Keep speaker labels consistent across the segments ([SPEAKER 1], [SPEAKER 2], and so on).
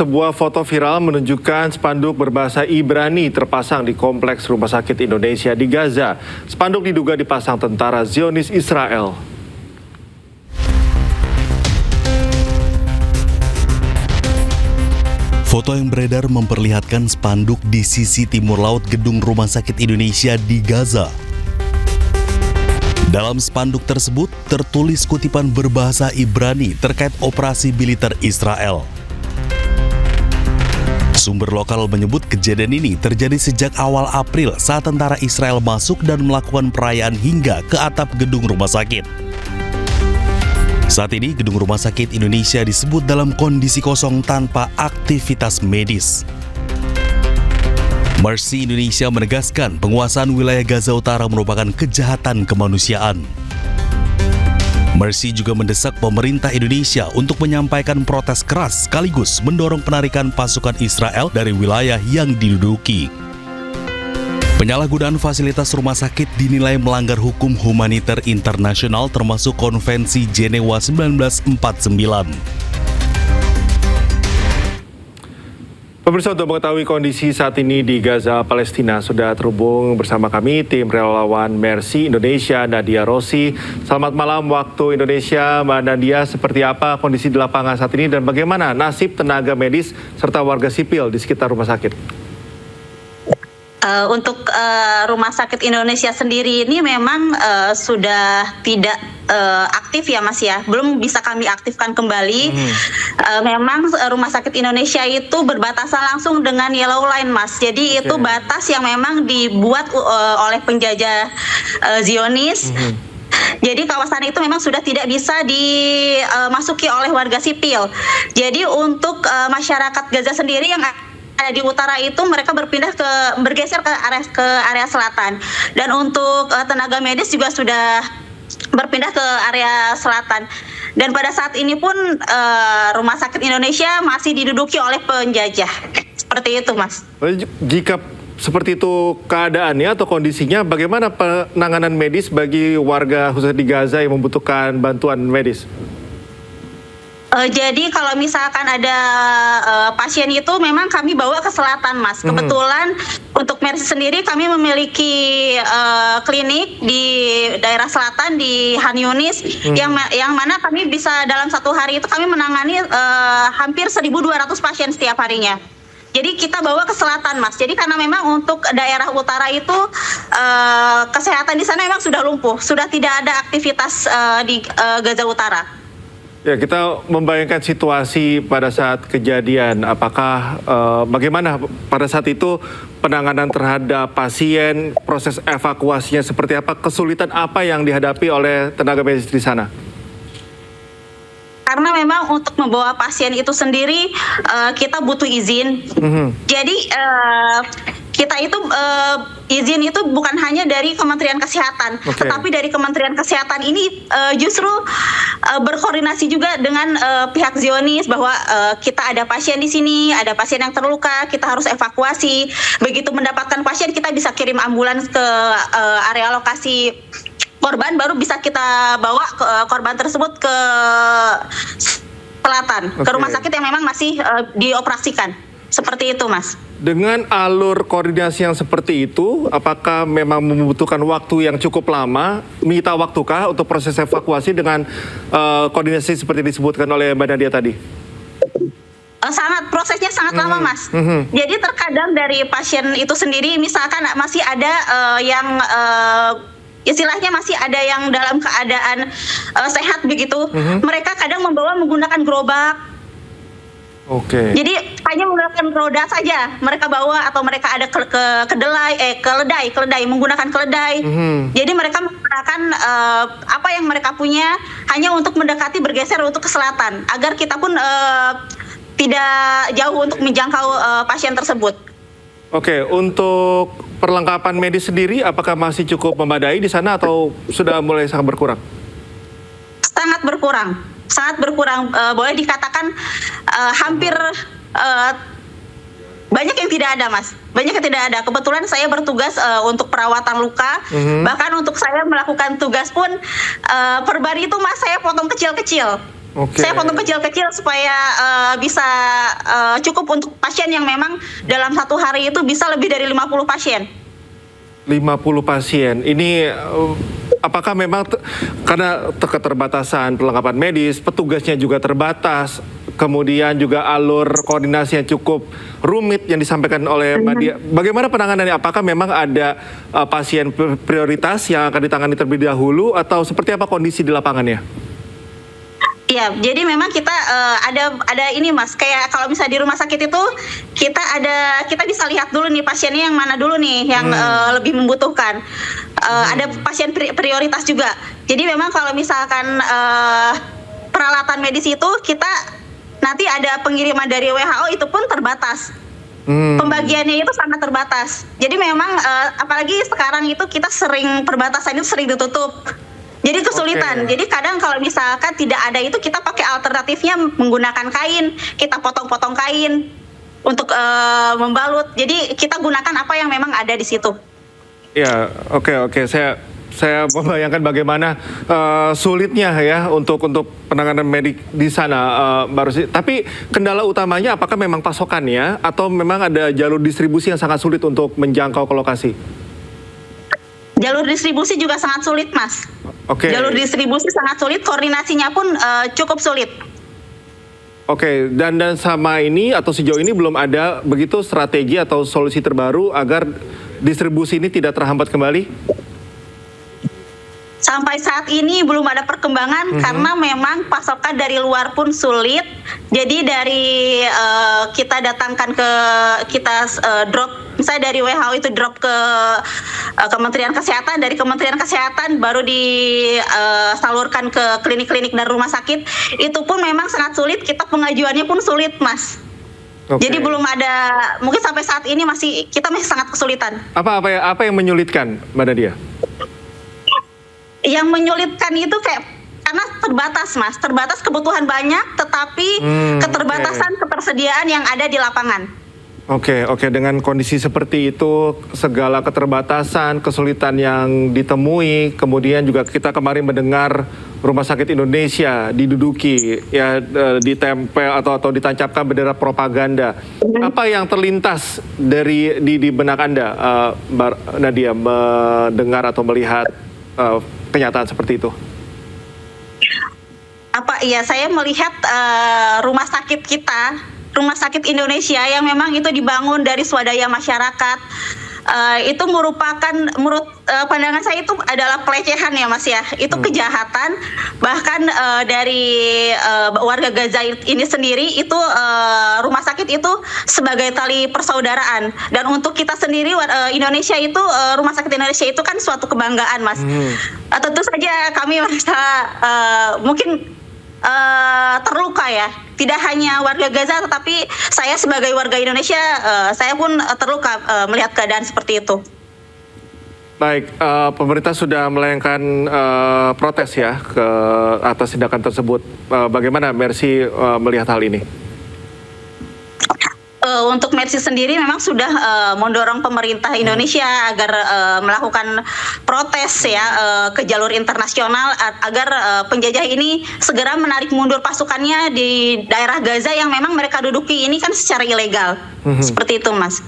[SPEAKER 1] sebuah foto viral menunjukkan spanduk berbahasa Ibrani terpasang di kompleks Rumah Sakit Indonesia di Gaza. Spanduk diduga dipasang tentara Zionis Israel.
[SPEAKER 2] Foto yang beredar memperlihatkan spanduk di sisi timur laut gedung Rumah Sakit Indonesia di Gaza. Dalam spanduk tersebut tertulis kutipan berbahasa Ibrani terkait operasi militer Israel. Sumber lokal menyebut kejadian ini terjadi sejak awal April saat tentara Israel masuk dan melakukan perayaan hingga ke atap gedung rumah sakit. Saat ini gedung Rumah Sakit Indonesia disebut dalam kondisi kosong tanpa aktivitas medis. Mercy Indonesia menegaskan penguasaan wilayah Gaza Utara merupakan kejahatan kemanusiaan. Mercy juga mendesak pemerintah Indonesia untuk menyampaikan protes keras sekaligus mendorong penarikan pasukan Israel dari wilayah yang diduduki. Penyalahgunaan fasilitas rumah sakit dinilai melanggar hukum humaniter internasional termasuk Konvensi Jenewa 1949.
[SPEAKER 1] Pemirsa, untuk mengetahui kondisi saat ini di Gaza, Palestina, sudah terhubung bersama kami tim relawan Mercy Indonesia, Nadia Rossi. Selamat malam waktu Indonesia, Mbak Nadia. Seperti apa kondisi di lapangan saat ini dan bagaimana nasib tenaga medis serta warga sipil di sekitar rumah sakit?
[SPEAKER 3] Untuk Rumah Sakit Indonesia sendiri ini memang sudah tidak aktif ya Mas ya, belum bisa kami aktifkan kembali. Memang Rumah Sakit Indonesia itu berbatasan langsung dengan Yellow Line Mas, jadi itu batas yang memang dibuat oleh penjajah Zionis. Jadi kawasan itu memang sudah tidak bisa dimasuki oleh warga sipil. Jadi untuk masyarakat Gaza sendiri yang ada di utara itu mereka bergeser ke area selatan, dan untuk tenaga medis juga sudah berpindah ke area selatan. Dan pada saat ini pun Rumah Sakit Indonesia masih diduduki oleh penjajah. Seperti itu, Mas.
[SPEAKER 1] Jika seperti itu keadaannya atau kondisinya, bagaimana penanganan medis bagi warga khususnya di Gaza yang membutuhkan bantuan medis?
[SPEAKER 3] Jadi kalau misalkan ada pasien itu memang kami bawa ke selatan, Mas. Kebetulan untuk Mercy sendiri kami memiliki klinik di daerah selatan di Han Yunis yang mana kami bisa dalam satu hari itu kami menangani hampir 1.200 pasien setiap harinya. Jadi kita bawa ke selatan, Mas. Jadi karena memang untuk daerah utara itu kesehatan di sana memang sudah lumpuh, sudah tidak ada aktivitas di Gaza Utara.
[SPEAKER 1] Ya, kita membayangkan situasi pada saat kejadian. Apakah bagaimana pada saat itu penanganan terhadap pasien, proses evakuasinya seperti apa, kesulitan apa yang dihadapi oleh tenaga medis di sana?
[SPEAKER 3] Karena memang untuk membawa pasien itu sendiri kita butuh izin. Jadi kita itu izin itu bukan hanya dari Kementerian Kesehatan, tetapi dari Kementerian Kesehatan ini justru berkoordinasi juga dengan pihak Zionis bahwa kita ada pasien di sini, ada pasien yang terluka, kita harus evakuasi. Begitu mendapatkan pasien, kita bisa kirim ambulans ke area lokasi korban, baru bisa kita bawa korban tersebut ke selatan, ke rumah sakit yang memang masih dioperasikan. Seperti itu, Mas.
[SPEAKER 1] Dengan alur koordinasi yang seperti itu, apakah memang membutuhkan waktu yang cukup lama, menyita waktukah untuk proses evakuasi dengan koordinasi seperti disebutkan oleh Mbak Nadia tadi?
[SPEAKER 3] Prosesnya sangat lama, Mas. Jadi terkadang dari pasien itu sendiri, misalkan masih ada yang istilahnya masih ada yang dalam keadaan sehat begitu, mereka kadang membawa menggunakan gerobak. Jadi hanya menggunakan roda saja mereka bawa, atau mereka ada keledai menggunakan keledai. Jadi mereka menggunakan apa yang mereka punya hanya untuk mendekati, bergeser untuk ke selatan agar kita pun tidak jauh untuk menjangkau pasien tersebut.
[SPEAKER 1] Untuk perlengkapan medis sendiri apakah masih cukup memadai di sana atau sudah mulai sangat berkurang? Sangat berkurang, boleh dikatakan hampir banyak yang tidak ada, Mas. Banyak yang tidak ada. Kebetulan saya bertugas untuk perawatan luka. Bahkan untuk saya melakukan tugas pun perban itu, Mas, saya potong kecil-kecil.
[SPEAKER 3] Saya potong kecil-kecil supaya bisa cukup untuk pasien yang memang dalam satu hari itu bisa lebih dari 50 pasien.
[SPEAKER 1] 50 pasien. Ini apakah memang karena keterbatasan perlengkapan medis, petugasnya juga terbatas, kemudian juga alur koordinasi yang cukup rumit yang disampaikan oleh Mbak Dia. Bagaimana penanganannya? Apakah memang ada pasien prioritas yang akan ditangani terlebih dahulu atau seperti apa kondisi di lapangannya?
[SPEAKER 3] Ya, jadi memang kita ada ini Mas, kayak kalau misalnya di rumah sakit itu kita bisa lihat dulu nih pasiennya yang mana dulu nih yang lebih membutuhkan. Ada pasien prioritas juga. Jadi memang kalau misalkan peralatan medis itu kita nanti ada pengiriman dari WHO itu pun terbatas. Pembagiannya itu sangat terbatas. Jadi memang apalagi sekarang itu kita perbatasan itu sering ditutup. Jadi kesulitan. Jadi kadang kalau misalkan tidak ada itu kita pakai alternatifnya menggunakan kain. Kita potong-potong kain untuk membalut. Jadi kita gunakan apa yang memang ada di situ. Ya, oke. Saya membayangkan bagaimana sulitnya ya untuk penanganan medik di sana, Mbak Rosi. Tapi kendala utamanya apakah memang pasokannya atau memang ada jalur distribusi yang sangat sulit untuk menjangkau ke lokasi? Jalur distribusi juga sangat sulit, Mas. Jalur distribusi sangat sulit, koordinasinya pun cukup sulit. Dan sama ini atau sejauh ini belum ada begitu strategi atau solusi terbaru agar distribusi ini tidak terhambat kembali? Sampai saat ini belum ada perkembangan karena memang pasokan dari luar pun sulit. Jadi dari kita datangkan drop, misalnya dari WHO itu drop ke Kementerian Kesehatan, dari Kementerian Kesehatan baru disalurkan ke klinik-klinik dan rumah sakit. Itu pun memang sangat sulit, kita pengajuannya pun sulit, Mas. Jadi belum ada, mungkin sampai saat ini kita masih sangat kesulitan. Apa yang menyulitkan, Mbak Nadia? Yang menyulitkan itu karena terbatas, Mas. Terbatas kebutuhan banyak, tetapi keterbatasan ketersediaan yang ada di lapangan. Oke. Dengan kondisi seperti itu, segala keterbatasan, kesulitan yang ditemui, kemudian juga kita kemarin mendengar Rumah Sakit Indonesia diduduki, ya ditempel atau ditancapkan bendera propaganda. Apa yang terlintas di benak Anda, Mbak Nadia, mendengar atau melihat kenyataan seperti itu? Saya melihat rumah sakit kita, Rumah Sakit Indonesia yang memang itu dibangun dari swadaya masyarakat, itu merupakan, menurut pandangan saya itu adalah pelecehan ya Mas ya, itu kejahatan. Bahkan dari warga Gaza ini sendiri itu rumah sakit itu sebagai tali persaudaraan, dan untuk kita sendiri Indonesia itu Rumah Sakit Indonesia itu kan suatu kebanggaan, Mas. Tentu saja kami merasa mungkin terluka ya, tidak hanya warga Gaza tetapi saya sebagai warga Indonesia saya pun terluka melihat keadaan seperti itu. Baik, pemerintah sudah melayangkan protes ya atas tindakan tersebut. Bagaimana Mercy melihat hal ini? Untuk Mercy sendiri memang sudah mendorong pemerintah Indonesia agar melakukan protes ya ke jalur internasional agar penjajah ini segera menarik mundur pasukannya di daerah Gaza yang memang mereka duduki ini kan secara ilegal. Seperti itu, Mas.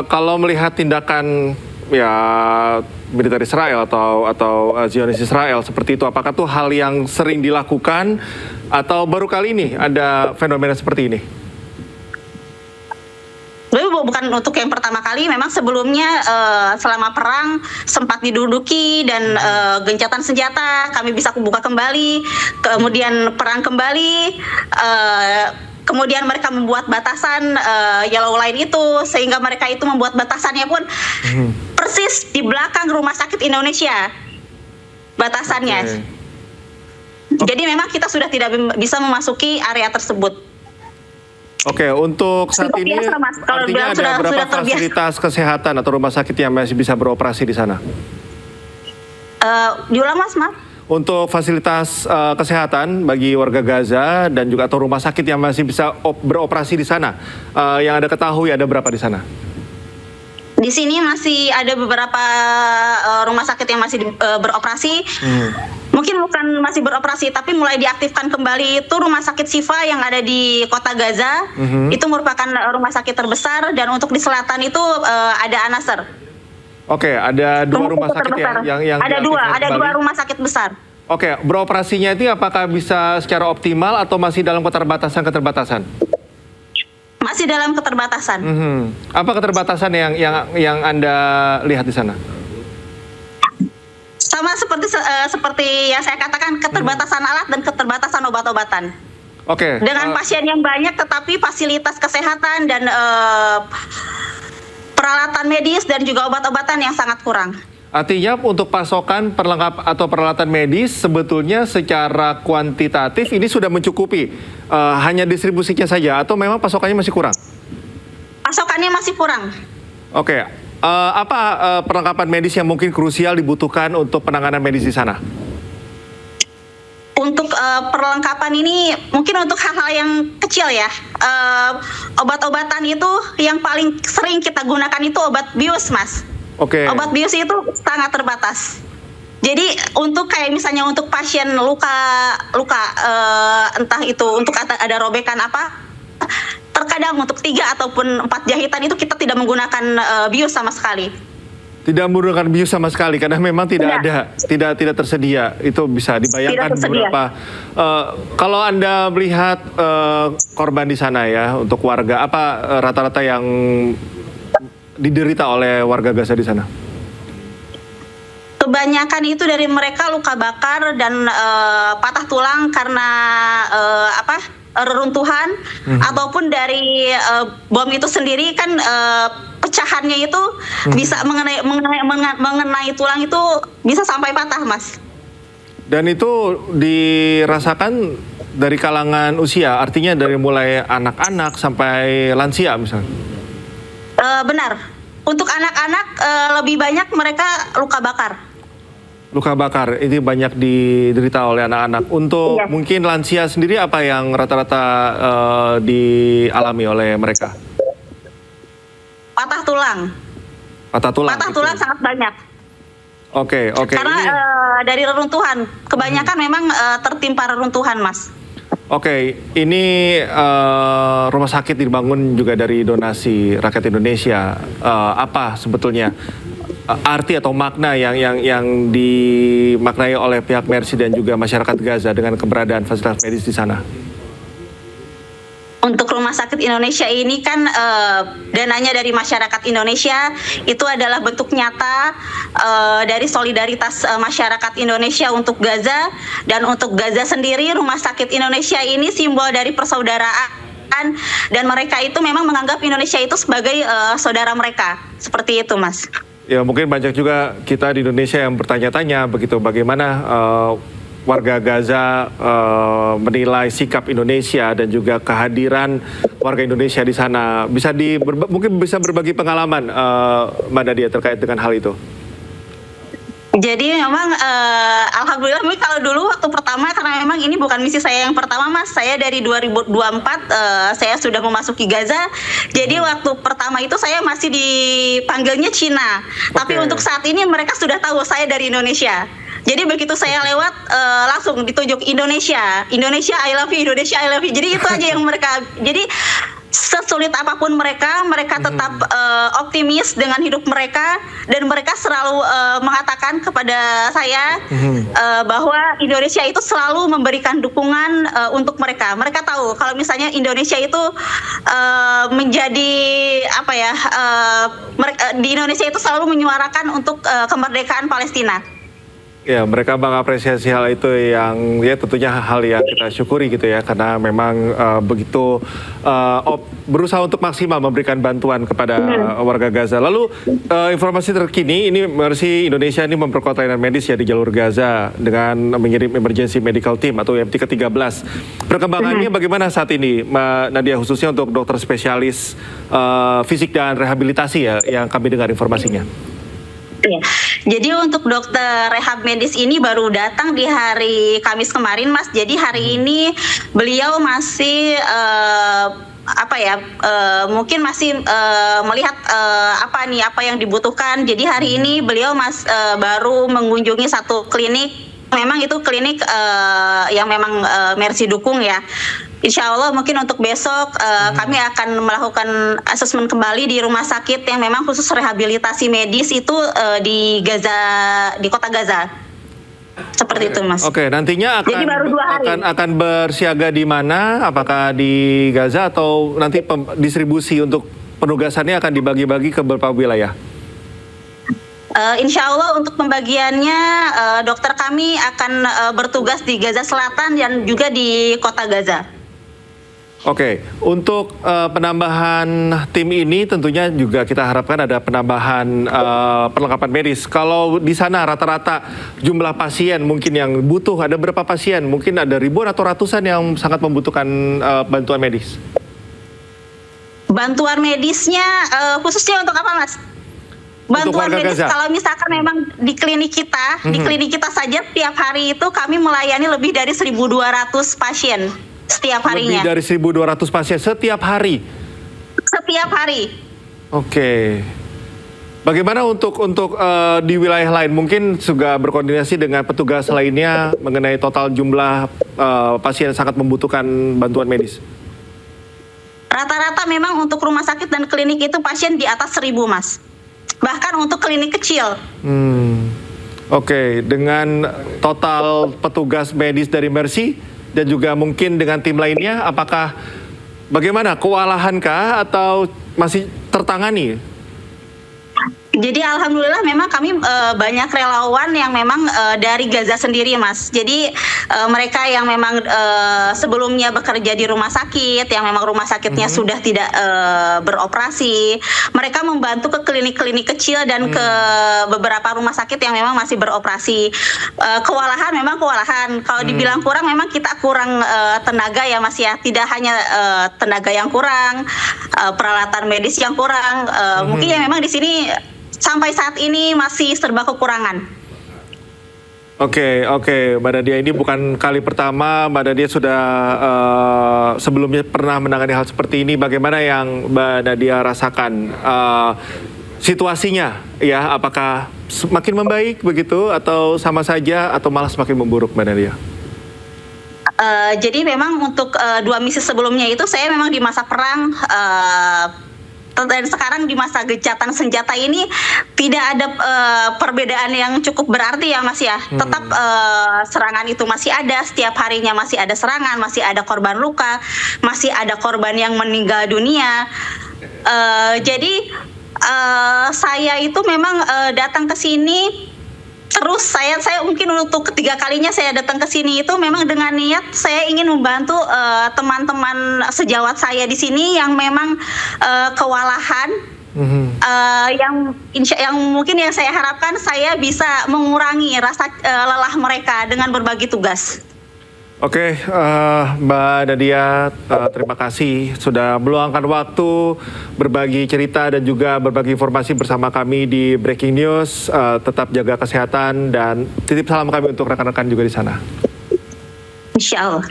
[SPEAKER 3] Kalau melihat tindakan ya militer Israel atau Zionis Israel seperti itu, apakah itu hal yang sering dilakukan atau baru kali ini ada fenomena seperti ini? Bukan untuk yang pertama kali, memang sebelumnya selama perang sempat diduduki dan gencatan senjata kami bisa buka kembali, kemudian perang kembali, kemudian mereka membuat batasan yellow line itu, sehingga mereka itu membuat batasannya pun persis di belakang Rumah Sakit Indonesia batasannya. Jadi memang kita sudah tidak bisa memasuki area tersebut. Untuk saat ini artinya ada berapa fasilitas kesehatan atau rumah sakit yang masih bisa beroperasi di sana? Diulang Mas, maaf. Untuk fasilitas kesehatan bagi warga Gaza dan juga atau rumah sakit yang masih bisa beroperasi di sana, yang Anda ketahui ada berapa di sana? Di sini masih ada beberapa rumah sakit yang masih beroperasi. Mungkin bukan masih beroperasi, tapi mulai diaktifkan kembali itu Rumah Sakit Syifa yang ada di Kota Gaza. Itu merupakan rumah sakit terbesar, dan untuk di selatan itu ada An-Nasr.
[SPEAKER 1] Oke, ada dua rumah sakit yang
[SPEAKER 3] ada dua rumah sakit besar.
[SPEAKER 1] Oke, beroperasinya itu apakah bisa secara optimal atau masih dalam keterbatasan?
[SPEAKER 3] Masih dalam keterbatasan.
[SPEAKER 1] Apa keterbatasan yang Anda lihat di sana?
[SPEAKER 3] Sama seperti yang saya katakan, keterbatasan alat dan keterbatasan obat-obatan.
[SPEAKER 1] Oke.
[SPEAKER 3] Dengan pasien yang banyak, tetapi fasilitas kesehatan dan peralatan medis dan juga obat-obatan yang sangat kurang.
[SPEAKER 1] Artinya untuk pasokan perlengkapan atau peralatan medis sebetulnya secara kuantitatif ini sudah mencukupi, hanya distribusinya saja atau memang pasokannya masih kurang?
[SPEAKER 3] Pasokannya masih kurang.
[SPEAKER 1] Oke, apa perlengkapan medis yang mungkin krusial dibutuhkan untuk penanganan medis di sana?
[SPEAKER 3] Untuk perlengkapan ini mungkin untuk hal-hal yang kecil ya, obat-obatan itu yang paling sering kita gunakan itu obat bius, Mas.
[SPEAKER 1] Oke.
[SPEAKER 3] Obat bius itu sangat terbatas. Jadi untuk kayak misalnya untuk pasien luka entah itu untuk ada robekan apa, terkadang untuk 3 ataupun 4 jahitan itu kita tidak menggunakan bius sama sekali.
[SPEAKER 1] Tidak menggunakan bius sama sekali karena memang tidak tersedia. Itu bisa dibayangkan beberapa. Kalau Anda melihat korban di sana ya, untuk warga, apa rata-rata yang diderita oleh warga Gaza di sana?
[SPEAKER 3] Kebanyakan itu dari mereka luka bakar dan patah tulang karena reruntuhan, ataupun dari bom itu sendiri kan pecahannya itu bisa mengenai tulang itu bisa sampai patah, Mas.
[SPEAKER 1] Dan itu dirasakan dari kalangan usia, artinya dari mulai anak-anak sampai lansia misalnya?
[SPEAKER 3] Benar. Untuk anak-anak lebih banyak mereka luka bakar.
[SPEAKER 1] Luka bakar ini banyak diderita oleh anak-anak. Untuk mungkin lansia sendiri apa yang rata-rata dialami oleh mereka?
[SPEAKER 3] Patah tulang.
[SPEAKER 1] Patah
[SPEAKER 3] tulang sangat banyak.
[SPEAKER 1] Oke.
[SPEAKER 3] Karena dari reruntuhan, kebanyakan memang tertimpa reruntuhan, Mas.
[SPEAKER 1] Oke, ini rumah sakit dibangun juga dari donasi rakyat Indonesia. Apa sebetulnya arti atau makna yang dimaknai oleh pihak Mercy dan juga masyarakat Gaza dengan keberadaan fasilitas medis di sana?
[SPEAKER 3] Untuk Rumah Sakit Indonesia ini kan dananya dari masyarakat Indonesia, itu adalah bentuk nyata dari solidaritas masyarakat Indonesia untuk Gaza. Dan untuk Gaza sendiri, Rumah Sakit Indonesia ini simbol dari persaudaraan, dan mereka itu memang menganggap Indonesia itu sebagai saudara mereka. Seperti itu, Mas.
[SPEAKER 1] Ya, mungkin banyak juga kita di Indonesia yang bertanya-tanya begitu bagaimana warga Gaza menilai sikap Indonesia dan juga kehadiran warga Indonesia di sana. Mungkin bisa berbagi pengalaman, Mbak Nadia, terkait dengan hal itu.
[SPEAKER 3] Jadi memang alhamdulillah, kalau dulu waktu pertama, karena memang ini bukan misi saya yang pertama, Mas. Saya dari 2024 saya sudah memasuki Gaza. Jadi waktu pertama itu saya masih dipanggilnya Cina. Tapi untuk saat ini mereka sudah tahu saya dari Indonesia. Jadi begitu saya lewat langsung ditunjuk Indonesia, I love you, Indonesia, I love you. Jadi itu aja yang mereka. Jadi sesulit apapun mereka tetap optimis dengan hidup mereka, dan mereka selalu mengatakan kepada saya bahwa Indonesia itu selalu memberikan dukungan untuk mereka. Mereka tahu kalau misalnya Indonesia itu menjadi di Indonesia itu selalu menyuarakan untuk kemerdekaan Palestina.
[SPEAKER 1] Ya, mereka mengapresiasi hal itu yang ya tentunya hal yang kita syukuri gitu ya, karena memang begitu berusaha untuk maksimal memberikan bantuan kepada warga Gaza. Lalu informasi terkini ini Mercy Indonesia ini memperkuat layanan medis ya di jalur Gaza dengan mengirim emergency medical team atau EMT ke-13. Perkembangannya bagaimana saat ini, Mbak Nadia, khususnya untuk dokter spesialis fisik dan rehabilitasi ya yang kami dengar informasinya?
[SPEAKER 3] Ya. Jadi untuk dokter rehab medis ini baru datang di hari Kamis kemarin, Mas. Jadi hari ini beliau masih mungkin masih melihat apa yang dibutuhkan. Jadi hari ini beliau baru mengunjungi satu klinik memang itu klinik yang memang Mercy dukung ya. Insya Allah mungkin untuk besok kami akan melakukan asesmen kembali di rumah sakit yang memang khusus rehabilitasi medis itu di Gaza, di kota Gaza. Seperti itu, Mas.
[SPEAKER 1] Oke, nantinya
[SPEAKER 3] Jadi baru 2 hari.
[SPEAKER 1] akan bersiaga di mana? Apakah di Gaza atau nanti distribusi untuk penugasannya akan dibagi-bagi ke beberapa wilayah?
[SPEAKER 3] Insya Allah untuk pembagiannya dokter kami akan bertugas di Gaza Selatan dan juga di kota Gaza.
[SPEAKER 1] Oke, untuk penambahan tim ini tentunya juga kita harapkan ada penambahan perlengkapan medis. Kalau di sana rata-rata jumlah pasien mungkin yang butuh, ada berapa pasien? Mungkin ada ribuan atau ratusan yang sangat membutuhkan bantuan medis?
[SPEAKER 3] Bantuan medisnya khususnya untuk apa, Mas? Bantuan medis
[SPEAKER 1] Gaza.
[SPEAKER 3] Kalau misalkan memang di klinik kita saja tiap hari itu kami melayani lebih dari 1.200 pasien setiap harinya.
[SPEAKER 1] Lebih dari 1.200 pasien setiap hari?
[SPEAKER 3] Setiap hari.
[SPEAKER 1] Oke. Bagaimana untuk di wilayah lain? Mungkin juga berkoordinasi dengan petugas lainnya mengenai total jumlah pasien yang sangat membutuhkan bantuan medis?
[SPEAKER 3] Rata-rata memang untuk rumah sakit dan klinik itu pasien di atas 1.000, Mas. Bahkan untuk klinik kecil.
[SPEAKER 1] Oke, dengan total petugas medis dari Mercy dan juga mungkin dengan tim lainnya, apakah bagaimana, kewalahankah atau masih tertangani?
[SPEAKER 3] Jadi alhamdulillah memang kami banyak relawan yang memang dari Gaza sendiri, Mas. Jadi mereka yang memang sebelumnya bekerja di rumah sakit, yang memang rumah sakitnya sudah tidak beroperasi, mereka membantu ke klinik-klinik kecil dan ke beberapa rumah sakit yang memang masih beroperasi. Kewalahan memang kewalahan. Kalau dibilang kurang, memang kita kurang tenaga ya, Mas ya. Tidak hanya tenaga yang kurang, peralatan medis yang kurang. Mungkin ya memang di sini sampai saat ini masih serba kekurangan.
[SPEAKER 1] Oke, Mbak Nadia, ini bukan kali pertama. Mbak Nadia sudah sebelumnya pernah menangani hal seperti ini. Bagaimana yang Mbak Nadia rasakan situasinya? Ya, apakah semakin membaik begitu, atau sama saja, atau malah semakin memburuk, Mbak Nadia?
[SPEAKER 3] Jadi memang untuk 2 misi sebelumnya itu saya memang di masa perang. Dan sekarang di masa gencatan senjata ini tidak ada perbedaan yang cukup berarti ya, Mas ya. Tetap serangan itu masih ada, setiap harinya masih ada serangan, masih ada korban luka, masih ada korban yang meninggal dunia. Jadi saya itu memang datang ke sini. Terus saya mungkin untuk ketiga kalinya saya datang ke sini itu memang dengan niat saya ingin membantu teman-teman sejawat saya di sini yang memang kewalahan, yang mungkin yang saya harapkan saya bisa mengurangi rasa lelah mereka dengan berbagi tugas.
[SPEAKER 1] Oke, Mbak Nadia, terima kasih sudah meluangkan waktu berbagi cerita dan juga berbagi informasi bersama kami di Breaking News. Tetap jaga kesehatan dan titip salam kami untuk rekan-rekan juga di sana.
[SPEAKER 3] Insya Allah.